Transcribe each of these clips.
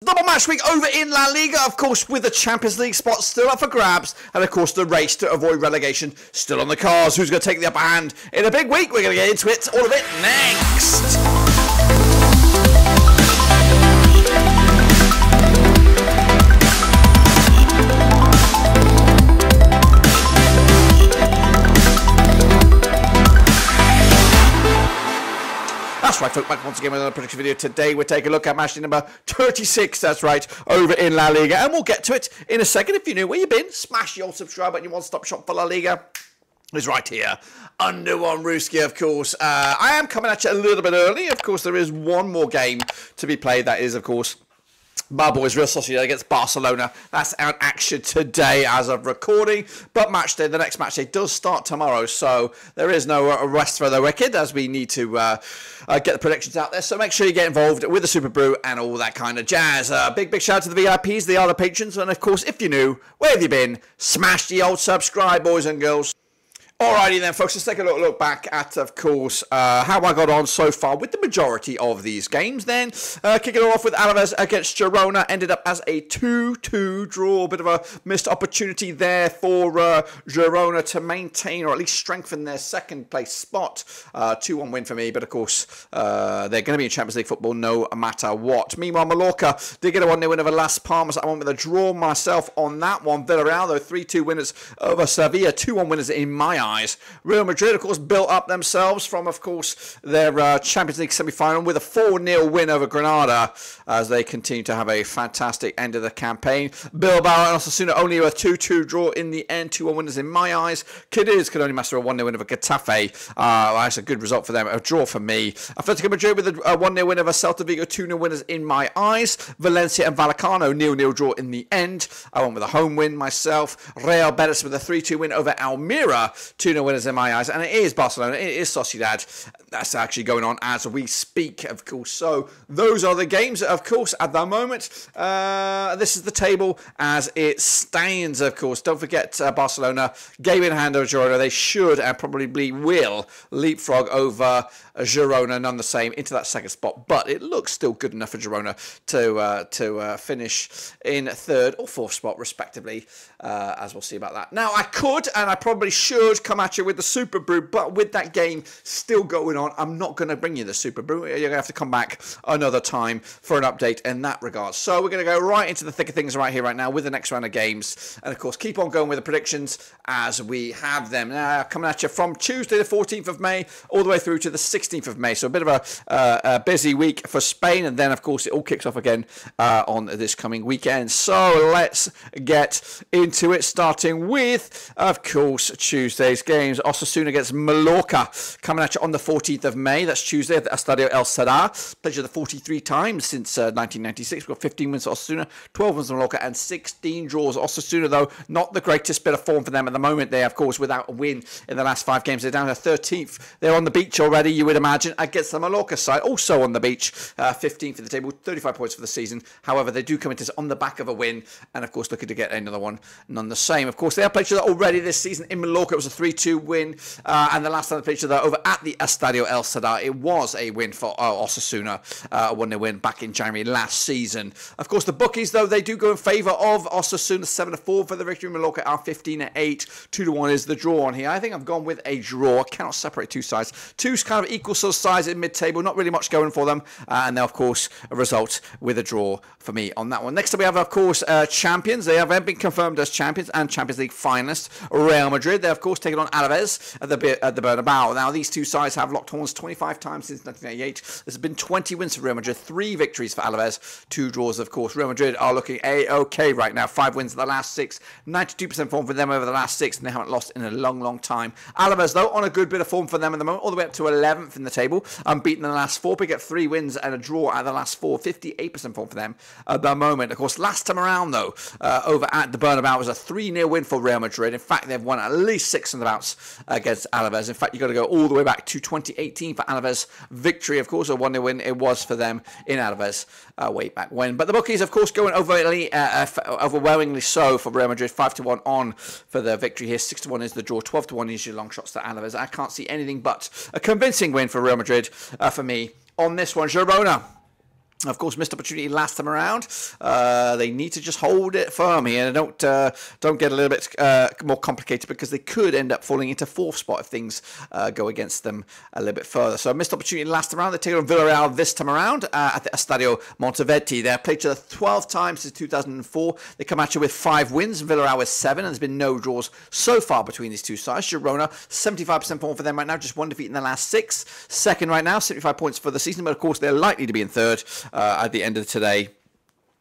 Double match week over in La Liga, of course, with the Champions League spot still up for grabs, and of course the race to avoid relegation still on the cards. Who's going to take the upper hand in a big week? We're going to get into it, all of it next. That's right, folks, back once again with another prediction video. Today we're taking a look at match number 36, that's right, over in La Liga. And we'll get to it in a second. If you're new, where you been? Smash the old subscribe button, your one-stop shop for La Liga is right here, under one Ruski, of course. I am coming at you a little bit early. Of course, there is one more game to be played. That is, of course, my boys Real Sociedad against Barcelona. That's out action today as of recording. But match day, the next match day does start tomorrow. So there is no rest for the wicked as we need to get the predictions out there. So make sure you get involved with the Super Brew and all that kind of jazz. Big shout out to the VIPs, the other patrons. And of course, if you're new, where have you been? Smash the old subscribe, boys and girls. Alrighty then, folks, let's take a look back at, of course, how I got on so far with the majority of these games. Then, kicking it off with Alaves against Girona, ended up as a 2-2 draw. A bit of a missed opportunity there for Girona to maintain or at least strengthen their second place spot. 2-1 win for me, but of course, they're going to be in Champions League football no matter what. Meanwhile, Mallorca did get a 1-0 win over Las Palmas. I went with a draw myself on that one. Villarreal, though, 3-2 winners over Sevilla, 2-1 winners in my eyes. Real Madrid, of course, built up themselves from, of course, their Champions League semi-final with a 4-0 win over Granada as they continue to have a fantastic end of the campaign. Bilbao and Osasuna only a 2-2 draw in the end, 2-1 winners in my eyes. Cadiz could only master a 1-0 win over Getafe. That's a good result for them, a draw for me. Atletico Madrid with a 1-0 win over Celta Vigo, 2-0 winners in my eyes. Valencia and Vallecano, 0-0 draw in the end. I went with a home win myself. Real Betis with a 3-2 win over Almeria, 2-0 winners in my eyes, and it is Barcelona, it is Sociedad. That's actually going on as we speak, of course. So those are the games, of course, at the moment. This is the table as it stands, of course. Don't forget Barcelona, game in hand over Girona. They should and probably will leapfrog over Girona, none the same, into that second spot. But it looks still good enough for Girona to finish in third or fourth spot, respectively, as we'll see about that. Now, I could, and I probably should, come at you with the Super Brew, but with that game still going on, I'm not going to bring you the Super Brew. You're going to have to come back another time for an update in that regard. So we're going to go right into the thick of things right here, right now, with the next round of games. And, of course, keep on going with the predictions as we have them. Now, coming at you from Tuesday the 14th of May all the way through to the 16th of May. So a bit of a busy week for Spain. And then, of course, it all kicks off again on this coming weekend. So let's get into it, starting with, of course, Tuesday's games. Osasuna against Mallorca coming at you on the 14th of May. That's Tuesday at the Estadio El Sadar. Played the 43 times since 1996. We've got 15 wins for Osasuna, 12 wins for Mallorca, and 16 draws. Osasuna, though, not the greatest bit of form for them at the moment. They, of course, without a win in the last 5 games. They're down to 13th. They're on the beach already, you would imagine, against the Mallorca side. Also on the beach, 15th in the table, 35 points for the season. However, they do come into this on the back of a win, and, of course, looking to get another one, none the same. Of course, they have played each other already this season in Mallorca. It was a 3-2 win, and the last time they played each other over at the Estadio El Sadar, it was a win for Osasuna, a 1-0 win back in January last season. Of course, the bookies, though, they do go in favour of Osasuna, 7-4 for the victory. Mallorca are 15-8, 2-1 is the draw on here. I think I've gone with a draw. I cannot separate two sides. Two kind of equal sort of sides in mid-table, not really much going for them, and they'll, of course, a result with a draw for me on that one. Next up, we have, of course, champions. They have been confirmed as champions and Champions League finalists. Real Madrid, they, of course, taken on Alaves at the Bernabeu. Now, these two sides have locked horns 25 times since 1988. There's been 20 wins for Real Madrid, 3 victories for Alaves, 2 draws, of course. Real Madrid are looking A-OK right now. 5 wins in the last 6, 92% form for them over the last 6, and they haven't lost in a long time. Alaves, though, on a good bit of form for them at the moment, all the way up to 11th in the table, unbeaten in the last 4, pick up 3 wins and a draw out of the last 4, 58% form for them at the moment. Of course, last time around, though, over at the Bernabeu was a 3-0 win for Real Madrid. In fact, they've won at least 6 in the bouts against Alaves. In fact, you've got to go all the way back to 2018 for Alaves victory. Of course, a 1-0 win it was for them in Alaves way back when. But the bookies, of course, going overwhelmingly so for Real Madrid, 5-1 on for the victory here. 6-1 is the draw. 12-1 is your long shots to Alaves. I can't see anything but a convincing win for Real Madrid for me on this one. Girona Of course, missed opportunity last time around. They need to just hold it firm here and don't get a little bit more complicated, because they could end up falling into 4th spot if things go against them a little bit further. So missed opportunity last time around. They take on Villarreal this time around at the Estadio Monteverde. They've played each other 12 times since 2004. They come at you with 5 wins. Villarreal with 7, and there's been no draws so far between these two sides. Girona, 75% form for them right now, just 1 defeat in the last 6. Second right now, 75 points for the season, but of course they're likely to be in 3rd. At the end of today,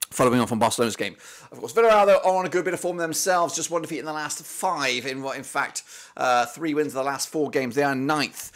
following on from Barcelona's game. Of course, Villarreal, though, are on a good bit of form themselves. Just 1 defeat in the last 5. In fact, 3 wins in the last 4 games. They are 9th.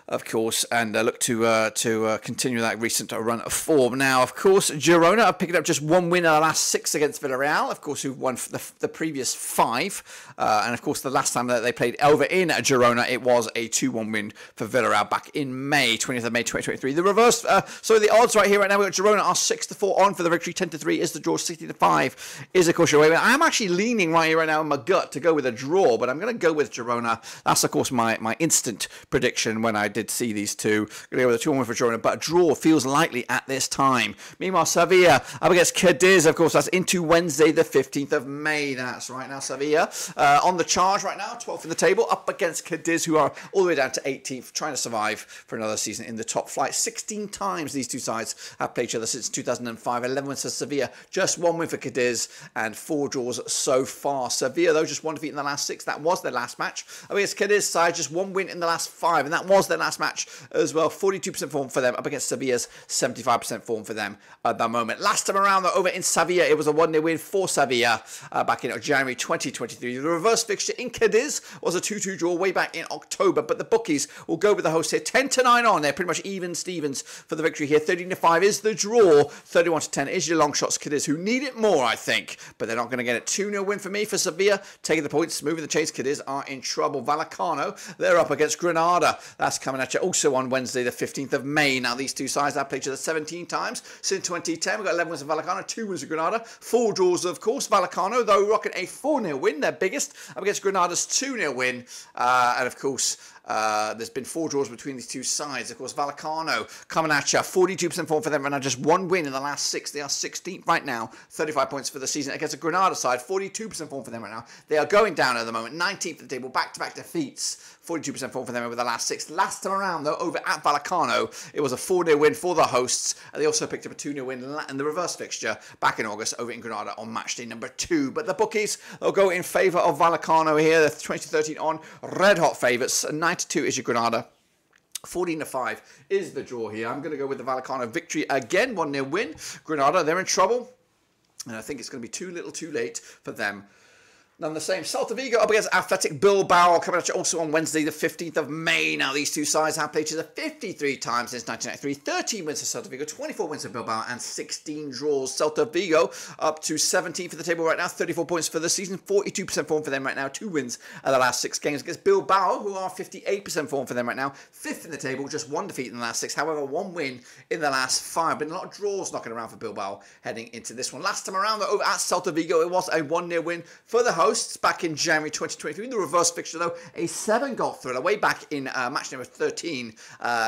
Of course, and look to continue that recent run of form. Now, of course, Girona have picked up just 1 win in the last 6 against Villarreal, of course, who've won the previous 5. And, of course, the last time that they played over in Girona, it was a 2-1 win for Villarreal back in May, 20th of May, 2023. The reverse, so the odds right here right now, we've got Girona are 6-4 on for the victory, 10-3 is the draw, 60-5 is, of course, your way. I'm actually leaning right here right now in my gut to go with a draw, but I'm going to go with Girona. That's, of course, my instant prediction when I did see these two. Going to go with a 2-1 win for Girona, but a draw feels likely at this time. Meanwhile, Sevilla up against Cadiz, of course, that's into Wednesday, the 15th of May. That's right now, Sevilla on the charge right now, 12th in the table, up against Cadiz, who are all the way down to 18th, trying to survive for another season in the top flight. 16 times these two sides have played each other since 2005. 11 wins for Sevilla, just 1 win for Cadiz, and 4 draws so far. Sevilla, though, just 1 defeat in the last 6. That was their last match. Up against Cadiz side, just 1 win in the last 5, and that was their last match as well. 42% form for them, up against Sevilla's 75% form for them at that moment. Last time around, though, over in Sevilla, it was a 1-0 win for Sevilla back in January 2023. The reverse fixture in Cadiz was a 2-2 draw way back in October, but the bookies will go with the host here. 10-9 on. They're pretty much even Stevens for the victory here. 13-5 is the draw. 31-10 is your long shots Cadiz, who need it more, I think, but they're not going to get it. 2-0 win for me for Sevilla, taking the points, moving the chains. Cadiz are in trouble. Vallecano, they're up against Granada. That's coming at you also on Wednesday, the 15th of May. Now, these two sides have played each other 17 times since 2010. We've got 11 wins of Vallecano, 2 wins of Granada, 4 draws, of course. Vallecano, though, rocking a 4-0 win, their biggest, up against Granada's 2-0 win. And, of course, there's been 4 draws between these two sides. Of course, Vallecano coming at you, 42% form for them right now, just 1 win in the last 6. They are 16th right now, 35 points for the season. Against a Granada side, 42% form for them right now. They are going down at the moment, 19th at the table, back-to-back defeats. 42% form for them over the last 6. Last time around, though, over at Vallecano, it was a 4-0 win for the hosts. And they also picked up a 2-0 win in the reverse fixture back in August over in Granada on matchday number 2. But the bookies, they'll go in favour of Vallecano here. They're 2013 on, red-hot favourites. 9-2 is your Granada. 14-5 is the draw here. I'm going to go with the Vallecano victory again. 1-0 win. Granada, they're in trouble. And I think it's going to be too little too late for them. None the same. Celta Vigo up against Athletic Bilbao, coming at you also on Wednesday, the 15th of May. Now, these two sides have played each other 53 times since 1993. 13 wins for Celta Vigo, 24 wins for Bilbao, and 16 draws. Celta Vigo up to 17th for the table right now, 34 points for the season, 42% form for them right now, 2 wins in the last 6 games against Bilbao, who are 58% form for them right now, 5th in the table, just 1 defeat in the last 6. However, 1 win in the last 5. Been a lot of draws knocking around for Bilbao heading into this one. Last time around, though, over at Celta Vigo, it was a 1-0 win for the hosts back in January 2023. In the reverse fixture, though, a 7-goal thriller way back in match number 13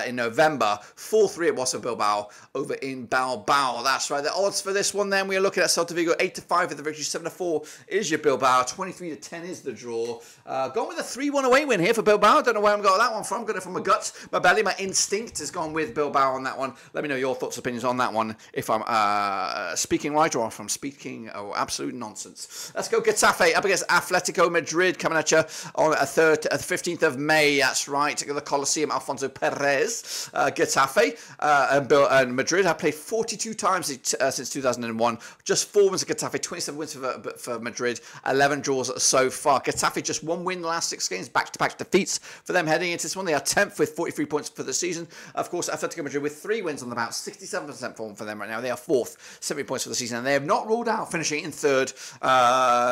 in November. 4-3 it was for Bilbao over in Bilbao. That's right. The odds for this one, then, we are looking at Celta Vigo 8-5 for the victory. 7-4 is your Bilbao. 23-10 is the draw. Going with a 3-1 away win here for Bilbao. Don't know where I'm got that one from. Got it from my gut, my belly, my instinct has gone with Bilbao on that one. Let me know your thoughts, opinions on that one. If I'm speaking right or if I'm speaking absolute nonsense. Let's go Getafe up against Atletico Madrid, coming at you on the 15th of May. That's right. The Coliseum, Alfonso Perez. Getafe and Madrid have played 42 times since 2001. Just 4 wins for Getafe, 27 wins for Madrid, 11 draws so far. Getafe just 1 win in the last 6 games, back-to-back defeats for them heading into this one. They are 10th with 43 points for the season. Of course, Atletico Madrid with 3 wins on the bout, 67% form for them right now. They are 4th, 70 points for the season, and they have not ruled out finishing in 3rd,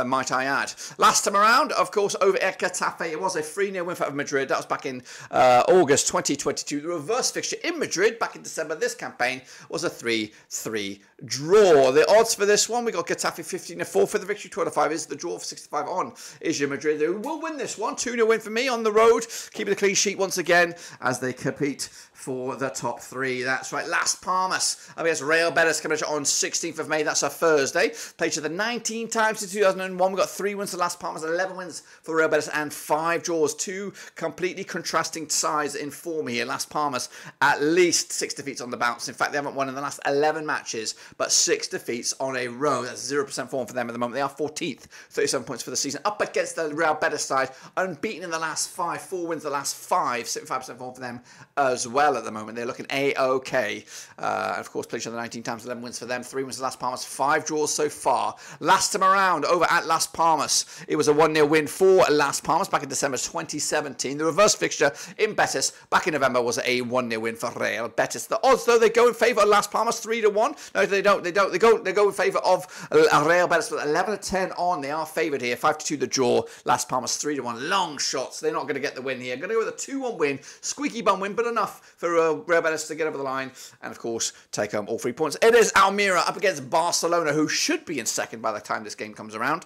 might I add. Last time around, of course, over at Getafe, it was a 3-0 win for Madrid. That was back in August 2022. The reverse fixture in Madrid back in December this campaign was a 3-3 draw. The odds for this one, we got Getafe 15-4 for the victory. 12-5 is the draw. For 65 on is your Madrid, who will win this one. 2-0 win for me on the road, keeping the clean sheet once again as they compete for the top three. That's right. Las Palmas against Real Betis coming on 16th of May. That's a Thursday. Played each other 19 times in 2001. We've got 3 wins for Las Palmas, 11 wins for Real Betis, and 5 draws. 2 completely contrasting sides in form here. Las Palmas, at least 6 defeats on the bounce. In fact, they haven't won in the last 11 matches, but 6 defeats on a row. That's 0% form for them at the moment. They are 14th, 37 points for the season. Up against the Real Betis side, unbeaten in the last 5, 4 wins the last 5, 75% form for them as well at the moment. They're looking A-OK. Of course, played each other 19 times, 11 wins for them, 3 wins for Las Palmas, 5 draws so far. Last time around, over at Las Palmas, it was a 1-0 win for Las Palmas back in December 2017. The reverse fixture in Betis back in November was a 1-0 win for Real Betis. The odds, though, they go in favour of Las Palmas 3-1. No, they don't. They go in favour of Real Betis with 11-10 on. They are favoured here. 5-2 the draw. Las Palmas 3-1. Long shots. They're not going to get the win here. Going to go with a 2-1 win. Squeaky bum win, but enough for Real Betis to get over the line and, of course, take home all 3 points. It is Almeria up against Barcelona, who should be in second by the time this game comes around.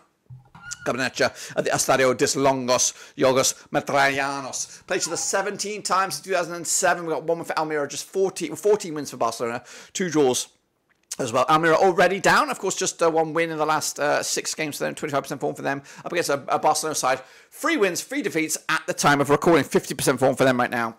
Coming at you at the Estadio dos Yogos Metropolitanos. Played each other 17 times in 2007. We got 1 win for Almeria, just 14 wins for Barcelona, 2 draws as well. Almeria already down, of course, just 1 win in the last 6 games for them, 25% form for them. Up against a Barcelona side, 3 wins, 3 defeats at the time of recording, 50% form for them right now.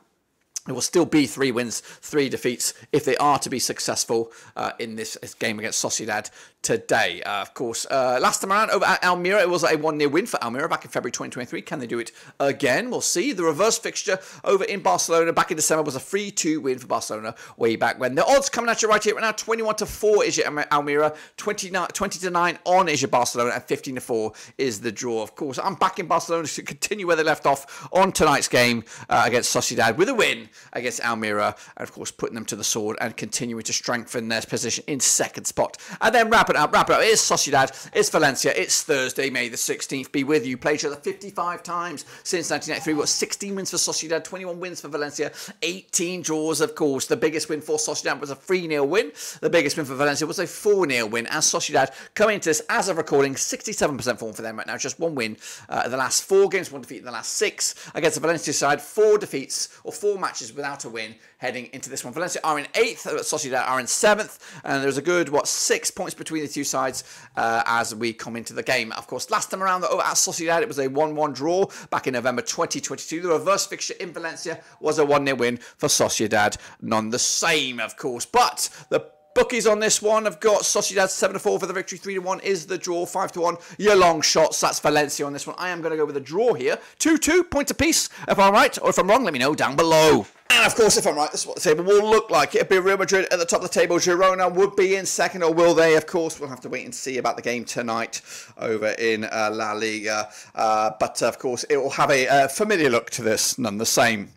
It will still be 3 wins, 3 defeats if they are to be successful in this game against Sociedad today. Of course, last time around over at Almeria, it was a 1-0 win for Almeria back in February 2023. Can they do it again? We'll see. The reverse fixture over in Barcelona back in December was a 3-2 win for Barcelona way back when. The odds coming at you right here right now, 21-4 is your Almeria, 20-9 on is your Barcelona, and 15-4 is the draw. Of course, I'm back in Barcelona to continue where they left off on tonight's game against Sociedad with a win against Almeria, and of course putting them to the sword and continuing to strengthen their position in second spot. And then wrap it up. It's Sociedad, it's Valencia, it's Thursday, May the 16th. Be with you. Played each other 55 times since 1993. We've got 16 wins for Sociedad, 21 wins for Valencia, 18 draws, of course. The biggest win for Sociedad was a 3-0 win. The biggest win for Valencia was a 4-0 win. As Sociedad coming into this as of recording, 67% form for them right now. Just 1 win in the last 4 games, 1 defeat in the last 6. Against the Valencia side, 4 defeats or 4 matches without a win heading into this one. Valencia are in 8th, Sociedad are in 7th, and there's a good, 6 points between the 2 sides as we come into the game. Of course, last time around over at Sociedad, it was a 1-1 draw back in November 2022. The reverse fixture in Valencia was a 1-0 win for Sociedad, none the same, of course. But the bookies on this one have got Sociedad 7-4 for the victory, 3-1 is the draw, 5-1 your long shots. That's Valencia on this one. I am going to go with a draw here, 2-2, point apiece. If I'm right or if I'm wrong, let me know down below. And of course, if I'm right, this is what the table will look like. It'll be Real Madrid at the top of the table. Girona would be in second, or will they? Of course, we'll have to wait and see about the game tonight over in La Liga. But of course, it will have a familiar look to this, none the same.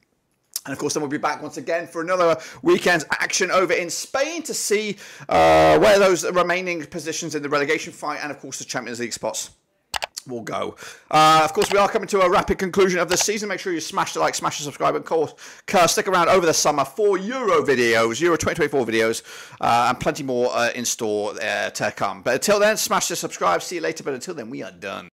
And of course, then we'll be back once again for another weekend's action over in Spain to see where those remaining positions in the relegation fight and, of course, the Champions League spots will go. Of course, we are coming to a rapid conclusion of the season. Make sure you smash the like, smash the subscribe, and of course, stick around over the summer for Euro videos, Euro 2024 videos, and plenty more in store to come. But until then, smash the subscribe. See you later. But until then, we are done.